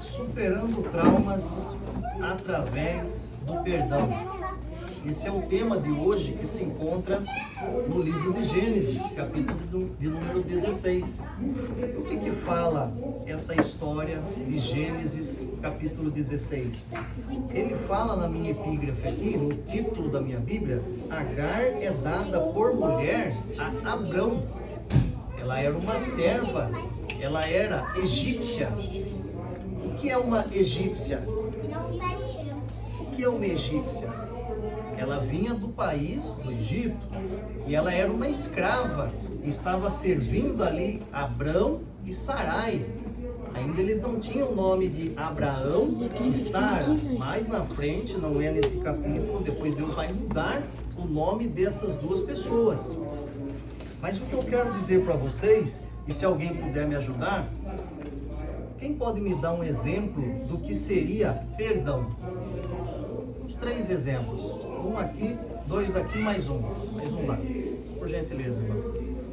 Superando traumas através do perdão. Esse é o tema de hoje, que se encontra no livro de Gênesis, capítulo de número 16. O que fala essa história de Gênesis, capítulo 16? Ele fala na minha epígrafe aqui, no título da minha Bíblia, Agar é dada por mulher a Abrão. Ela era uma serva, ela era egípcia. O que é uma egípcia? O que é uma egípcia? Ela vinha do país do Egito e ela era uma escrava. Estava servindo ali Abrão e Sarai. Ainda eles não tinham o nome de Abraão e Sara. Mais na frente, não é nesse capítulo, depois Deus vai mudar o nome dessas duas pessoas. Mas o que eu quero dizer para vocês, e se alguém puder me ajudar, quem pode me dar um exemplo do que seria perdão? Os 3 exemplos. Um aqui, 2 aqui, mais um lá. Por gentileza, irmão.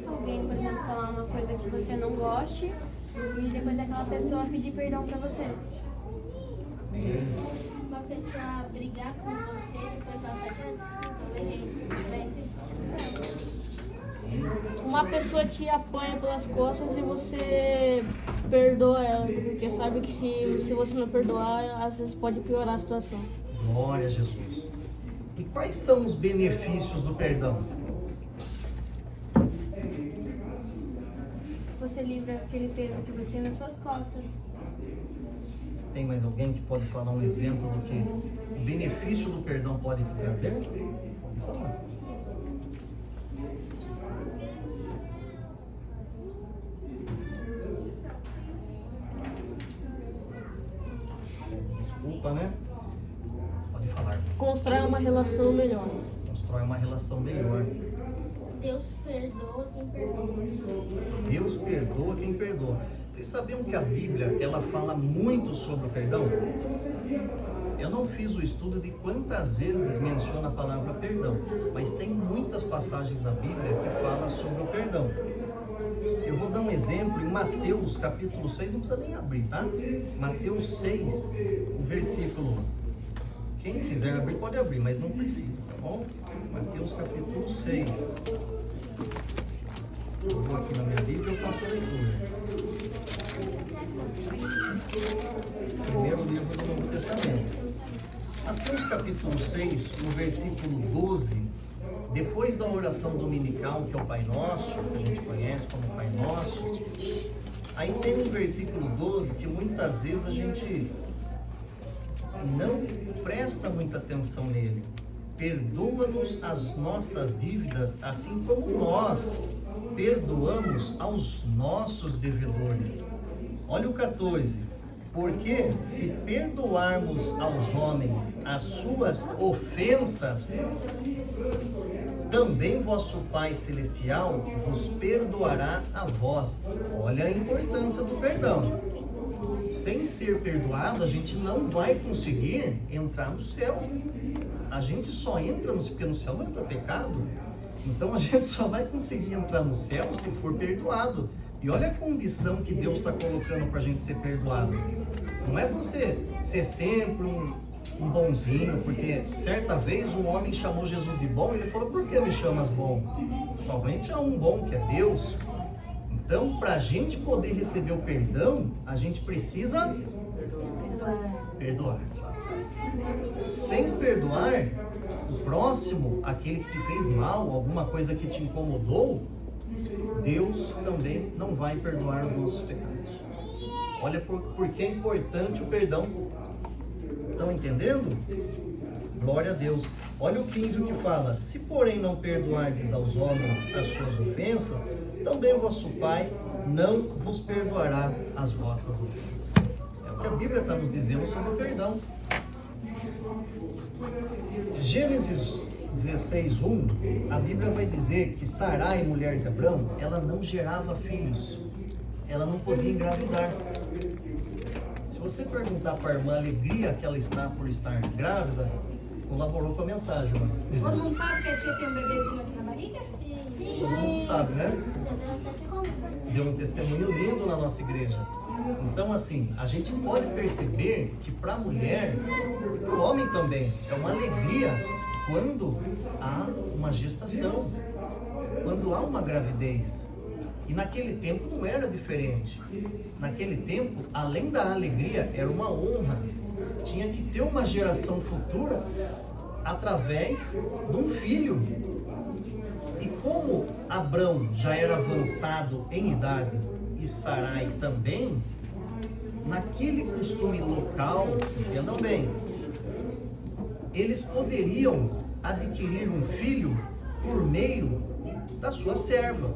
Alguém, por exemplo, falar uma coisa que você não goste e depois aquela pessoa pedir perdão pra você. Uma pessoa brigar com você e depois ela fala, desculpa, eu errei. Daí você desculpa. Uma pessoa te apanha pelas costas e você perdoa ela, porque sabe que se você não perdoar, às vezes pode piorar a situação. Glória a Jesus. E quais são os benefícios do perdão? Você livra aquele peso que você tem nas suas costas. Tem mais alguém que pode falar um exemplo do que o benefício do perdão pode te trazer? Pode falar. Desculpa, né? Pode falar. Constrói uma relação melhor. Constrói uma relação melhor. Deus perdoa quem perdoa. Deus perdoa quem perdoa. Vocês sabiam que a Bíblia, ela fala muito sobre o perdão? Eu não fiz o estudo de quantas vezes menciona a palavra perdão, mas tem muitas passagens na Bíblia que falam sobre o perdão. Eu vou dar um exemplo em Mateus capítulo 6, não precisa nem abrir, tá? Mateus 6, o versículo. Quem quiser abrir pode abrir, mas não precisa, tá bom? Mateus capítulo 6. Eu vou aqui na minha Bíblia e eu faço a leitura. Primeiro livro do Novo Testamento. Mateus capítulo 6, no versículo 12, depois da oração dominical, que é o Pai Nosso, que a gente conhece como Pai Nosso, aí tem um versículo 12 que muitas vezes a gente não presta muita atenção nele. Perdoa-nos as nossas dívidas, assim como nós perdoamos aos nossos devedores. Olha o 14. Porque se perdoarmos aos homens as suas ofensas, também vosso Pai Celestial vos perdoará a vós. Olha a importância do perdão. Sem ser perdoado, a gente não vai conseguir entrar no céu. A gente só entra no céu, porque no céu não entra pecado. Então a gente só vai conseguir entrar no céu se for perdoado. E olha a condição que Deus está colocando para a gente ser perdoado. Não é você ser sempre um bonzinho, porque certa vez um homem chamou Jesus de bom e ele falou, por que me chamas bom? Somente há um bom, que é Deus. Então, para a gente poder receber o perdão, a gente precisa perdoar. Sem perdoar o próximo, aquele que te fez mal, alguma coisa que te incomodou, Deus também não vai perdoar os nossos pecados. Olha por que é importante o perdão. Estão entendendo? Glória a Deus. Olha o 15 o que fala. Se porém não perdoardes aos homens as suas ofensas, também o vosso Pai não vos perdoará as vossas ofensas. É o que a Bíblia está nos dizendo sobre o perdão. Gênesis 16:1, a Bíblia vai dizer que Sarai, mulher de Abrão, ela não gerava filhos, ela não podia engravidar. Se você perguntar para a irmã a alegria que ela está por estar grávida, colaborou com a mensagem, mano. Todo mundo sabe que a tia tem um bebezinho aqui na barriga? Todo mundo sabe, né? Deu um testemunho lindo na nossa igreja. Então, assim, a gente pode perceber que para a mulher, para o homem também, é uma alegria quando há uma gestação, quando há uma gravidez. E naquele tempo não era diferente. Naquele tempo, além da alegria, era uma honra. Tinha que ter uma geração futura através de um filho. E como Abrão já era avançado em idade e Sarai também, naquele costume local, entendam bem, eles poderiam adquirir um filho por meio da sua serva.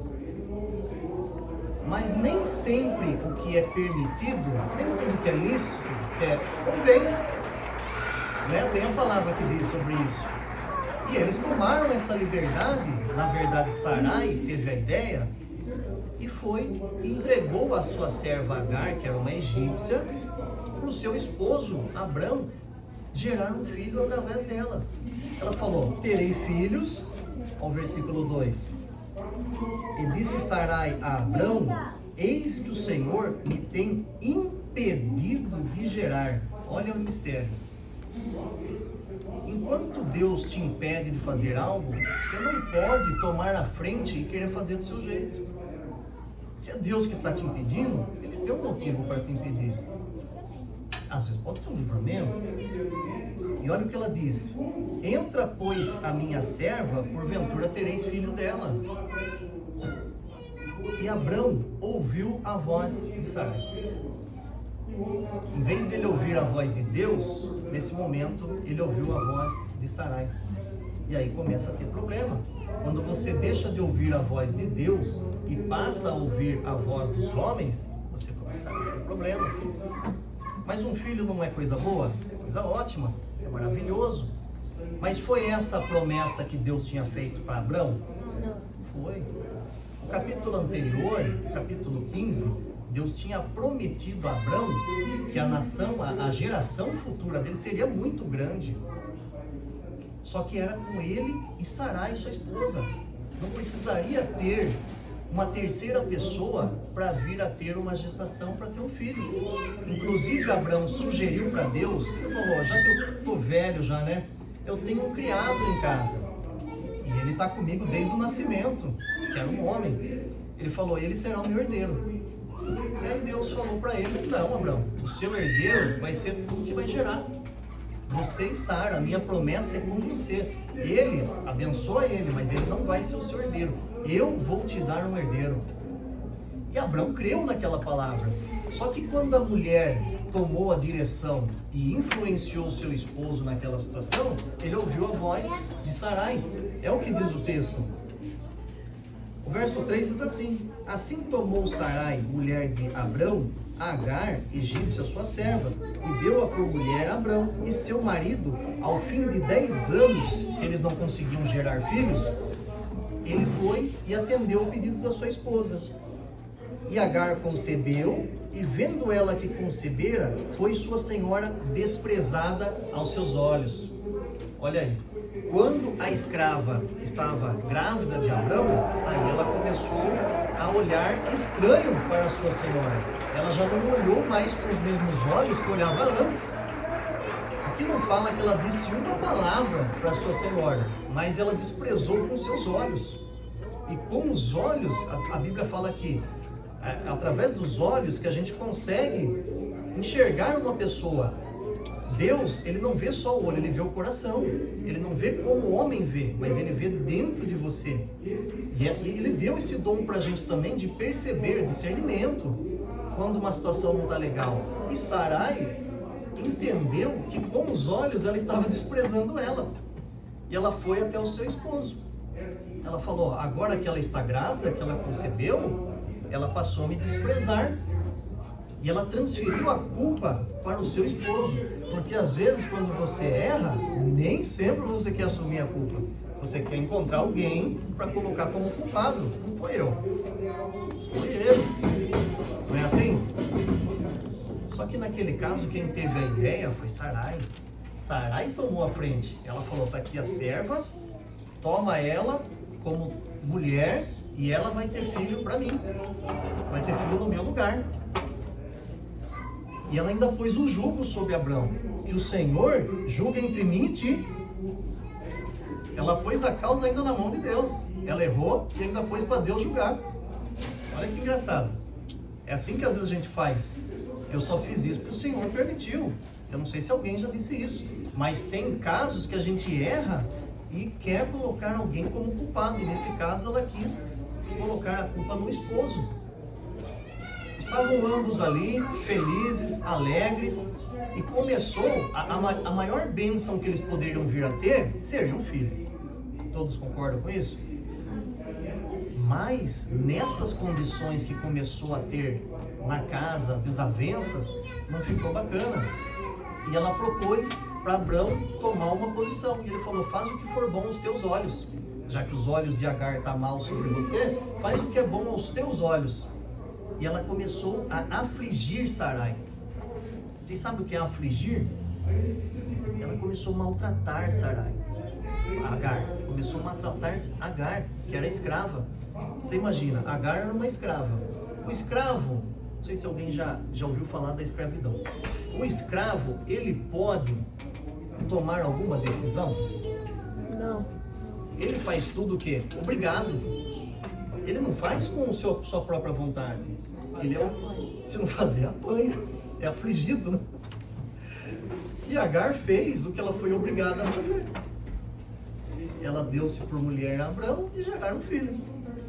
Mas nem sempre o que é permitido, nem tudo que é lícito, convém. Né? Tem a palavra que diz sobre isso. E eles tomaram essa liberdade. Na verdade, Sarai teve a ideia e entregou a sua serva Agar, que era uma egípcia, para o seu esposo Abrão gerar um filho através dela. Ela falou: terei filhos, ao versículo 2. E disse Sarai a Abrão: eis que o Senhor me tem impedido de gerar. Olha o mistério. Enquanto Deus te impede de fazer algo, você não pode tomar a frente e querer fazer do seu jeito. Se é Deus que está te impedindo, Ele tem um motivo para te impedir. Às vezes pode ser um livramento. E olha o que ela disse: entra, pois, a minha serva, porventura tereis filho dela. E Abrão ouviu a voz de Sarai. Em vez de ele ouvir a voz de Deus, nesse momento ele ouviu a voz de Sarai. E aí começa a ter problema. Quando você deixa de ouvir a voz de Deus e passa a ouvir a voz dos homens, você começa a ter problemas. Mas um filho não é coisa boa? É coisa ótima, é maravilhoso. Mas foi essa a promessa que Deus tinha feito para Abrão? Foi. No capítulo anterior, capítulo 15, Deus tinha prometido a Abrão que a nação, a geração futura dele seria muito grande. Só que era com ele e Sarai, sua esposa. Não precisaria ter uma terceira pessoa para vir a ter uma gestação, para ter um filho. Inclusive, Abrão sugeriu para Deus, ele falou: já que eu estou velho já, né? Eu tenho um criado em casa. E ele está comigo desde o nascimento, que era um homem. Ele falou: ele será o meu herdeiro. E aí Deus falou para ele: não, Abrão, o seu herdeiro vai ser tu que vai gerar. Você e Sara, a minha promessa é com você. Ele, abençoa ele, mas ele não vai ser o seu herdeiro. Eu vou te dar um herdeiro. E Abrão creu naquela palavra. Só que quando a mulher tomou a direção e influenciou seu esposo naquela situação, ele ouviu a voz de Sarai. É o que diz o texto. O verso 3 diz assim: assim tomou Sarai, mulher de Abrão, Agar, egípcia, sua serva, e deu-a por mulher a Abrão e seu marido. Ao fim de 10 anos que eles não conseguiam gerar filhos, ele foi e atendeu o pedido da sua esposa. E Agar concebeu, e vendo ela que concebera, foi sua senhora desprezada aos seus olhos. Olha aí, quando a escrava estava grávida de Abrão, aí ela começou a olhar estranho para a sua senhora. Ela já não olhou mais com os mesmos olhos que olhava antes. Aqui não fala que ela disse uma palavra para a sua senhora, mas ela desprezou com seus olhos. E com os olhos, a Bíblia fala que através dos olhos que a gente consegue enxergar uma pessoa. Deus, ele não vê só o olho, ele vê o coração. Ele não vê como o homem vê, mas ele vê dentro de você. E ele deu esse dom pra gente também de perceber, discernimento, quando uma situação não está legal. E Sarai entendeu que com os olhos ela estava desprezando ela. E ela foi até o seu esposo. Ela falou: agora que ela está grávida, que ela concebeu, ela passou a me desprezar. E ela transferiu a culpa para o seu esposo. Porque às vezes quando você erra, nem sempre você quer assumir a culpa. Você quer encontrar alguém para colocar como culpado. Não foi eu. Foi ele. Não é assim? Só que naquele caso quem teve a ideia foi Sarai. Sarai tomou a frente. Ela falou: tá aqui a serva, toma ela como mulher e ela vai ter filho para mim. Vai ter filho no meu lugar. E ela ainda pôs o jugo sobre Abrão, que o Senhor julga entre mim e ti. Ela pôs a causa ainda na mão de Deus. Ela errou e ainda pôs para Deus julgar. Olha que engraçado. É assim que às vezes a gente faz. Eu só fiz isso porque o Senhor permitiu. Eu não sei se alguém já disse isso, mas tem casos que a gente erra e quer colocar alguém como culpado. E nesse caso ela quis colocar a culpa no esposo. Estavam ambos ali, felizes, alegres, e começou a maior bênção que eles poderiam vir a ter, seria um filho. Todos concordam com isso? Mas nessas condições que começou a ter na casa, desavenças, não ficou bacana. E ela propôs para Abrão tomar uma posição. E ele falou: faz o que for bom aos teus olhos. Já que os olhos de Agar estão mal sobre você, faz o que é bom aos teus olhos. E ela começou a afligir Sarai. Vocês sabem o que é afligir? Ela começou a maltratar Sarai. Agar começou a maltratar Agar, que era escrava. Você imagina, Agar era uma escrava. O escravo, não sei se alguém já ouviu falar da escravidão. O escravo, ele pode tomar alguma decisão? Não. Ele faz tudo o quê? Obrigado. Ele não faz com sua própria vontade. Ele se não fazer, apanha. É afligido, né? E Agar fez o que ela foi obrigada a fazer. Ela deu-se por mulher a Abrão e geraram um filho.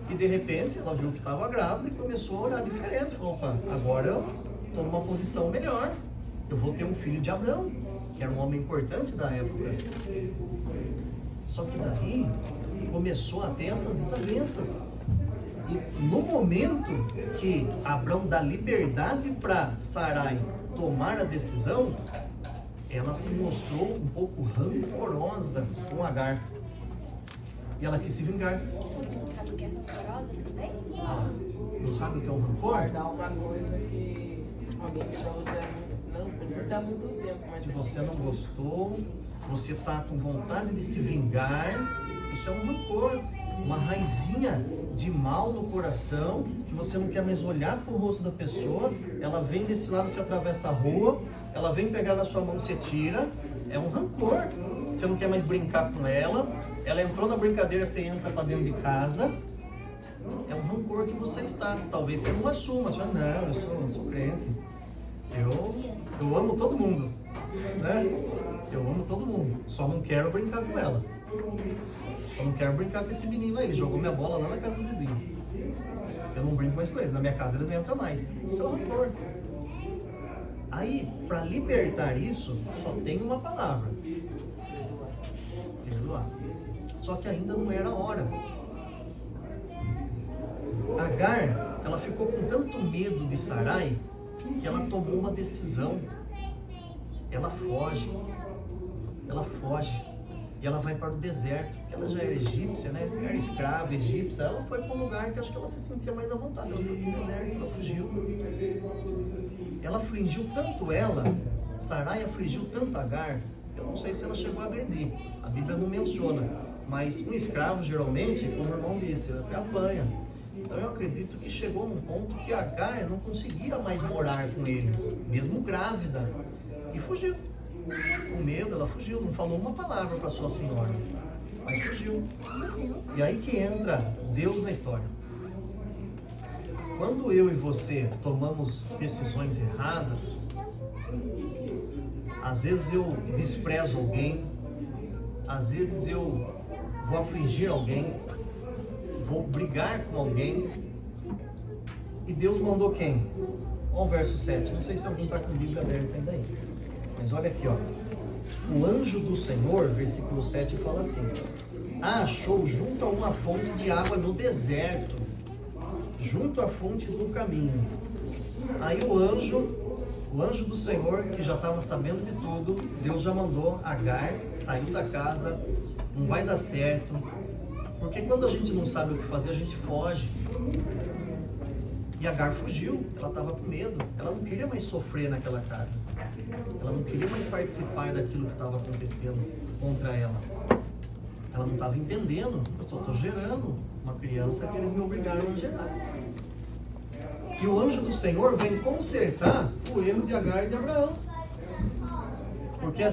E de repente ela viu que estava grávida e começou a olhar diferente. Falou: opa, agora eu estou numa posição melhor. Eu vou ter um filho de Abrão, que era um homem importante da época. Só que daí começou a ter essas desavenças. E no momento que Abrão dá liberdade para Sarai tomar a decisão, ela se mostrou um pouco rancorosa com Agar. E ela quis se vingar. Sabe o que é rancorosa também? Ah, não sabe o que é um rancor? Guardar uma coisa que alguém fez pra você não precisa há muito tempo, mas Que você não gostou, você está com vontade de se vingar. Isso é um rancor, uma raizinha de mal no coração, que você não quer mais olhar para o rosto da pessoa. Ela vem desse lado, você atravessa a rua, ela vem pegar na sua mão, você tira. É um rancor. Você não quer mais brincar com ela. Ela entrou na brincadeira, você entra para dentro de casa. É um rancor que você está. Talvez você não assuma. Você fala: não, eu sou crente. Eu amo todo mundo, né? Eu amo todo mundo. Só não quero brincar com ela. Só não quero brincar com esse menino aí. Ele jogou minha bola lá na casa do vizinho. Eu não brinco mais com ele. Na minha casa ele não entra mais. Isso é um rancor. Aí, para libertar isso, só tem uma palavra: perdoar. Só que ainda não era a hora. Agar, ela ficou com tanto medo de Sarai que ela tomou uma decisão. Ela foge. E ela vai para o deserto, porque ela já era egípcia, né? Era escrava egípcia. Ela foi para um lugar que acho que ela se sentia mais à vontade. Ela foi para o deserto, ela fugiu. Ela afligiu tanto Sarai afligiu tanto Agar. Eu não sei se ela chegou a agredir. A Bíblia não menciona. Mas um escravo, geralmente, como o irmão disse, ele até apanha. Então eu acredito que chegou num ponto que Agar não conseguia mais morar com eles, mesmo grávida. E fugiu. Com medo, ela fugiu, não falou uma palavra para sua senhora, mas fugiu. E aí que entra Deus na história. Quando eu e você tomamos decisões erradas, às vezes eu desprezo alguém, às vezes eu vou afligir alguém, vou brigar com alguém, e Deus mandou quem? Olha o verso 7, não sei se alguém está com a Bíblia aberta ainda aí. Mas olha aqui, ó. O anjo do Senhor, versículo 7, fala assim: achou junto a uma fonte de água no deserto, junto à fonte do caminho. Aí o anjo do Senhor, que já estava sabendo de tudo, Deus já mandou Agar, saiu da casa, não vai dar certo, porque quando a gente não sabe o que fazer, a gente foge. E Agar fugiu, ela estava com medo, ela não queria mais sofrer naquela casa, ela não queria mais participar daquilo que estava acontecendo contra ela. Ela não estava entendendo, eu só estou gerando uma criança que eles me obrigaram a gerar. que o anjo do Senhor vem consertar o erro de Agar e de Abraão. Porque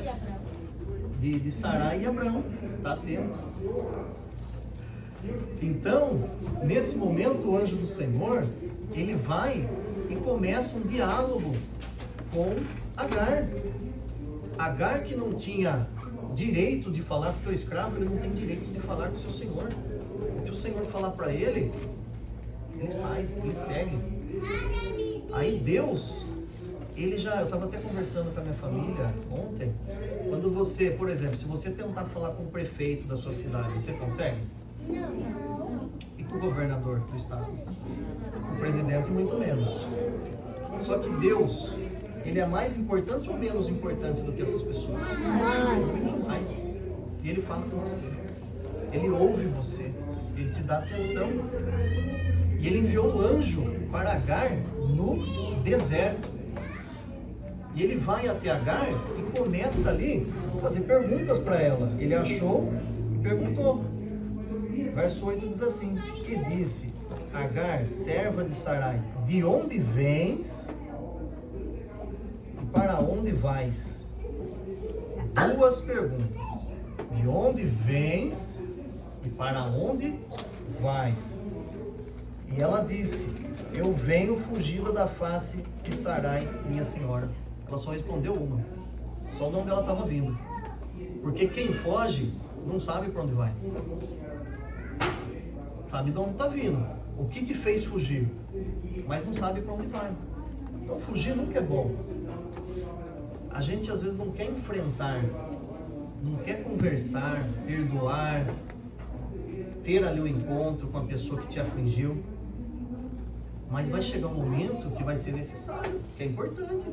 de Sarai e Abraão, está atento. Então, nesse momento, o anjo do Senhor, ele vai e começa um diálogo com Agar. Agar, que não tinha direito de falar, porque o escravo ele não tem direito de falar com o seu senhor. O que o Senhor falar para ele, ele faz, ele segue. Aí Deus, eu estava até conversando com a minha família ontem, quando você, por exemplo, se você tentar falar com o prefeito da sua cidade, você consegue? Não. E com o governador do estado? Com o presidente, muito menos. Só que Deus, ele é mais importante ou menos importante do que essas pessoas? Mais. E ele fala com você. Ele ouve você. Ele te dá atenção. E ele enviou o anjo para Agar no deserto. E ele vai até Agar e começa ali a fazer perguntas para ela. Ele achou e perguntou. Verso 8 diz assim: e disse: Agar, serva de Sarai, de onde vens e para onde vais? Duas perguntas. De onde vens e para onde vais? E ela disse: eu venho fugida da face de Sarai, minha senhora. Ela só respondeu uma, só de onde ela estava vindo. Porque quem foge não sabe para onde vai. Sabe de onde está vindo, o que te fez fugir, mas não sabe para onde vai. Então fugir nunca é bom. A gente às vezes não quer enfrentar, não quer conversar, perdoar, ter ali o encontro com a pessoa que te afligiu. Mas vai chegar um momento que vai ser necessário, que é importante.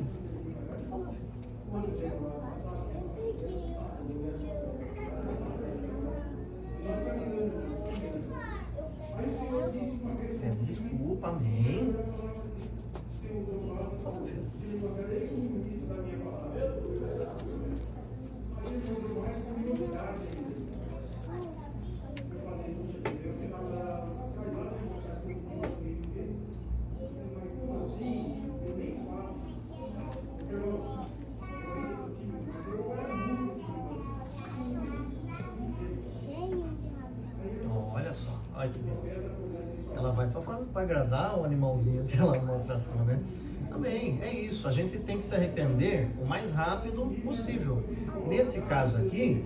Pede desculpa, amém. Olha só, olha que beleza. Ela vai para agradar o animalzinho que ela maltratou, né? Amém, é isso. A gente tem que se arrepender o mais rápido possível. Nesse caso aqui,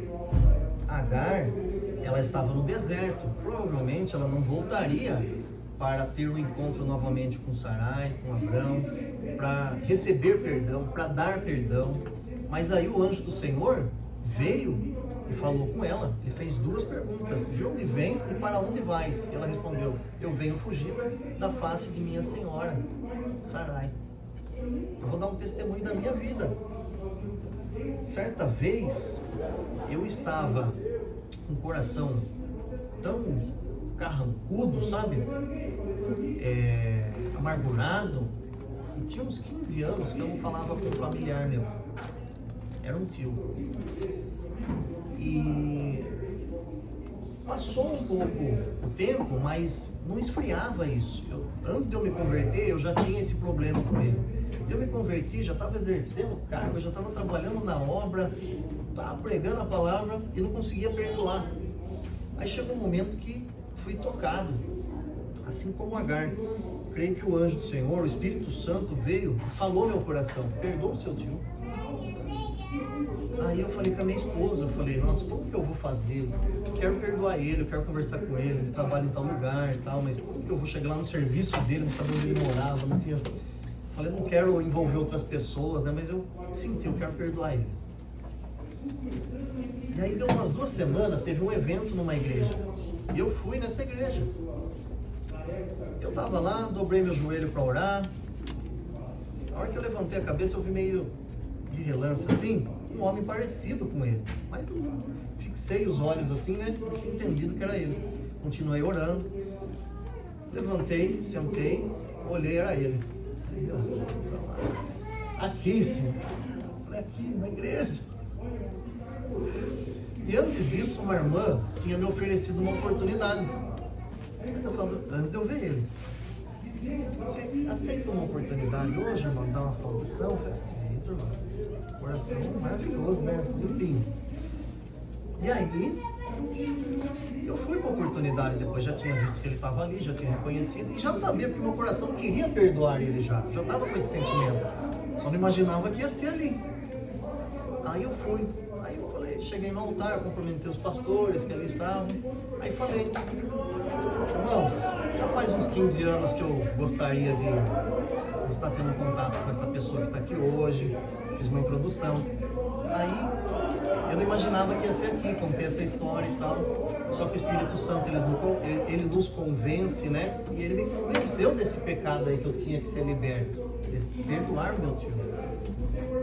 Agar, ela estava no deserto. Provavelmente ela não voltaria para ter um encontro novamente com Sarai, com Abrão, para receber perdão, para dar perdão. Mas aí o anjo do Senhor veio e falou com ela. Ele fez duas perguntas: de onde vem e para onde vais? E ela respondeu: eu venho fugida da face de minha senhora, Sarai. Eu vou dar um testemunho da minha vida. Certa vez, eu estava com o coração tão carrancudo, sabe? Amargurado. E tinha uns 15 anos que eu não falava com um familiar meu. Era um tio. E passou um pouco o tempo, mas não esfriava isso. Antes de eu me converter, eu já tinha esse problema com ele. Eu me converti, já estava exercendo o cargo, já estava trabalhando na obra, estava pregando a palavra e não conseguia perdoar. Aí chegou um momento que fui tocado, assim como Agar. Creio que o anjo do Senhor, o Espírito Santo veio e falou meu coração: perdoa o seu tio. Aí eu falei com a minha esposa, eu falei: nossa, como que eu vou fazer? Eu quero perdoar ele, eu quero conversar com ele, ele trabalha em tal lugar e tal, mas como que eu vou chegar lá no serviço dele, não sabia onde ele morava, não tinha... Falei, não quero envolver outras pessoas, né? Mas eu senti, eu quero perdoar ele. E aí deu umas 2 semanas, teve um evento numa igreja. E eu fui nessa igreja. Eu tava lá, dobrei meu joelho para orar. A hora que eu levantei a cabeça, eu vi meio de relance assim, um homem parecido com ele. Mas não fixei os olhos assim, né? Não tinha entendido que era ele. Continuei orando. Levantei, sentei, olhei, era ele. Aqui, Senhor. Falei, aqui, na igreja. E antes disso, uma irmã tinha me oferecido uma oportunidade. Eu tô falando, antes de eu ver ele. Você aceita uma oportunidade hoje, irmão, dar uma saudação? Eu falei, aceito, irmão. Coração maravilhoso, né? Limpinho. E aí, eu fui para a oportunidade depois, já tinha visto que ele estava ali, já tinha reconhecido e já sabia, porque meu coração queria perdoar ele já estava com esse sentimento. Só não imaginava que ia ser ali. Aí eu fui, aí eu falei, cheguei no altar, cumprimentei os pastores que ali estavam. Aí falei, irmãos, já faz uns 15 anos que eu gostaria de estar tendo contato com essa pessoa que está aqui hoje. Fiz uma introdução. Aí eu não imaginava que ia ser aqui, contei essa história e tal. Só que o Espírito Santo, ele nos convence, né? E ele me convenceu desse pecado aí que eu tinha que ser liberto. Desse perdoar o meu tio.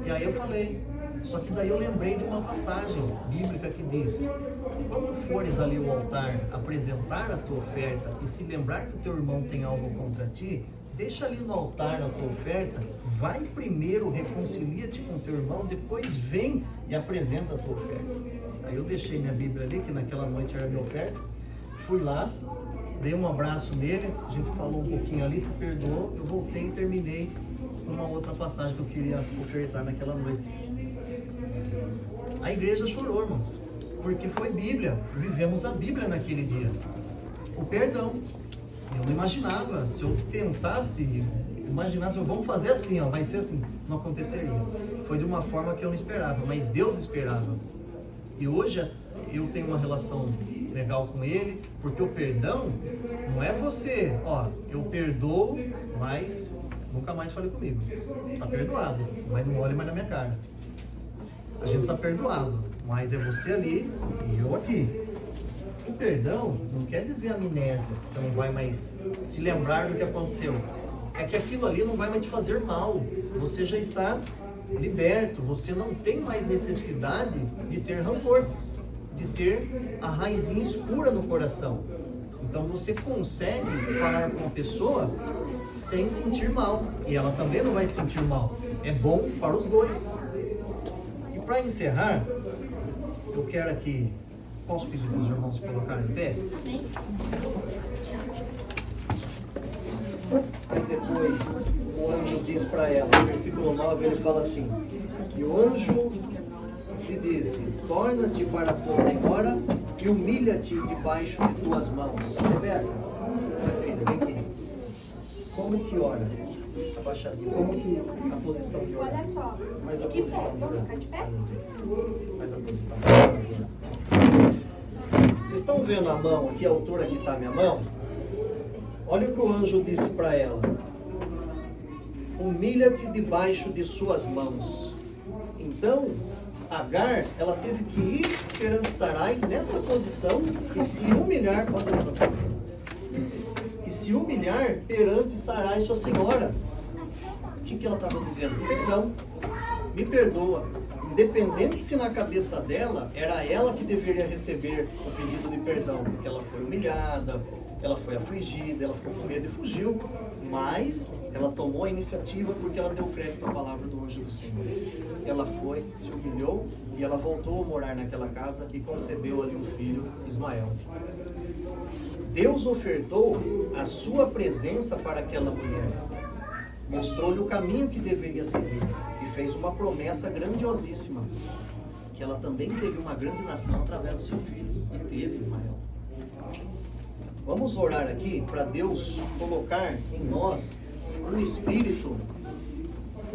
E aí eu falei, só que daí eu lembrei de uma passagem bíblica que diz: quando fores ali ao altar apresentar a tua oferta e se lembrar que o teu irmão tem algo contra ti, deixa ali no altar a tua oferta, vai primeiro, reconcilia-te com o teu irmão, depois vem e apresenta a tua oferta. Aí eu deixei minha Bíblia ali, que naquela noite era minha oferta, fui lá, dei um abraço nele, a gente falou um pouquinho ali, se perdoou, eu voltei e terminei com uma outra passagem que eu queria ofertar naquela noite. A igreja chorou, irmãos, porque foi Bíblia, vivemos a Bíblia naquele dia. O perdão. Eu não imaginava, se eu pensasse, imaginasse, vamos fazer assim, ó, vai ser assim, não aconteceria. Foi de uma forma que eu não esperava, mas Deus esperava. E hoje eu tenho uma relação legal com Ele, porque o perdão não é você, ó, eu perdoo, mas nunca mais fale comigo. Você está perdoado, mas não olhe mais na minha cara. A gente está perdoado, mas é você ali e eu aqui. O perdão não quer dizer amnésia, que você não vai mais se lembrar do que aconteceu. É que aquilo ali não vai mais te fazer mal. Você já está liberto, você não tem mais necessidade de ter rancor, de ter a raizinha escura no coração. Então você consegue falar com a pessoa sem sentir mal. E ela também não vai sentir mal. É bom para os dois. E para encerrar, eu quero aqui... Posso pedir para os irmãos colocarem em pé? Aí depois o anjo diz para ela, no versículo 9 ele fala assim: e o anjo lhe disse: torna-te para a tua senhora e humilha-te debaixo de tuas mãos. Rebeca, minha filha, vem aqui. Como que ora? Abaixadinho. Como que a posição de orar? Olha só. Mas a De posição pé, de vamos orar. ficar de pé? Mas a posição de orar. Vocês estão vendo a mão aqui, a altura que está a minha mão? Olha o que o anjo disse para ela: humilha-te debaixo de suas mãos. Então, Agar, ela teve que ir perante Sarai nessa posição e se humilhar, se humilhar perante Sarai, sua senhora. O que ela estava dizendo? Perdão, me perdoa. Independente se na cabeça dela era ela que deveria receber o pedido de perdão, porque ela foi humilhada, ela foi afligida, ela ficou com medo e fugiu, mas ela tomou a iniciativa porque ela deu crédito à palavra do anjo do Senhor. Ela foi, se humilhou e ela voltou a morar naquela casa e concebeu ali um filho, Ismael. Deus ofertou a sua presença para aquela mulher, mostrou-lhe o caminho que deveria seguir e fez uma promessa grandiosíssima, que ela também teria uma grande nação através do seu filho, e teve Ismael. Vamos orar aqui para Deus colocar em nós um espírito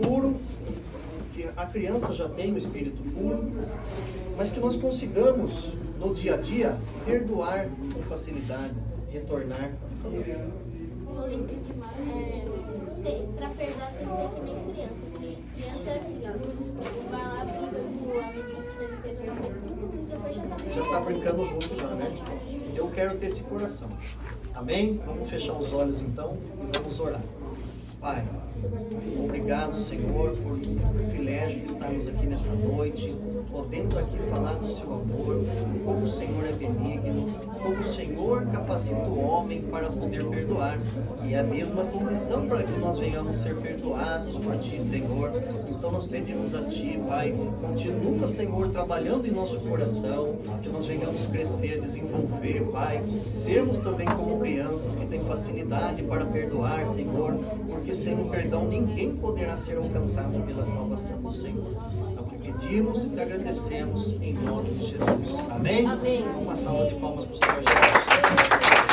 puro, que a criança já tem um espírito puro, mas que nós consigamos no dia a dia perdoar com facilidade, retornar. Pra perdoar tem que ser que nem criança, porque criança é assim, ó, vai lá, briga com o amigo que fez uma coisa 5 minutos, depois já tá brincando junto já, né? Eu quero ter esse coração. Amém? Vamos fechar os olhos então e vamos orar. Pai, obrigado, Senhor, por o privilégio de estarmos aqui nesta noite, podendo aqui falar do seu amor, como o Senhor é benigno, como o Senhor capacita o homem para poder perdoar. E é a mesma condição para que nós venhamos ser perdoados por Ti, Senhor. Então nós pedimos a Ti, Pai, continua, Senhor, trabalhando em nosso coração, que nós venhamos crescer, desenvolver, Pai, sermos também como crianças que têm facilidade para perdoar, Senhor, porque sem o perdão ninguém poderá ser alcançado pela salvação do Senhor. É o que pedimos e agradecemos em nome de Jesus. Amém? Amém. Uma salva de palmas para o Senhor Jesus.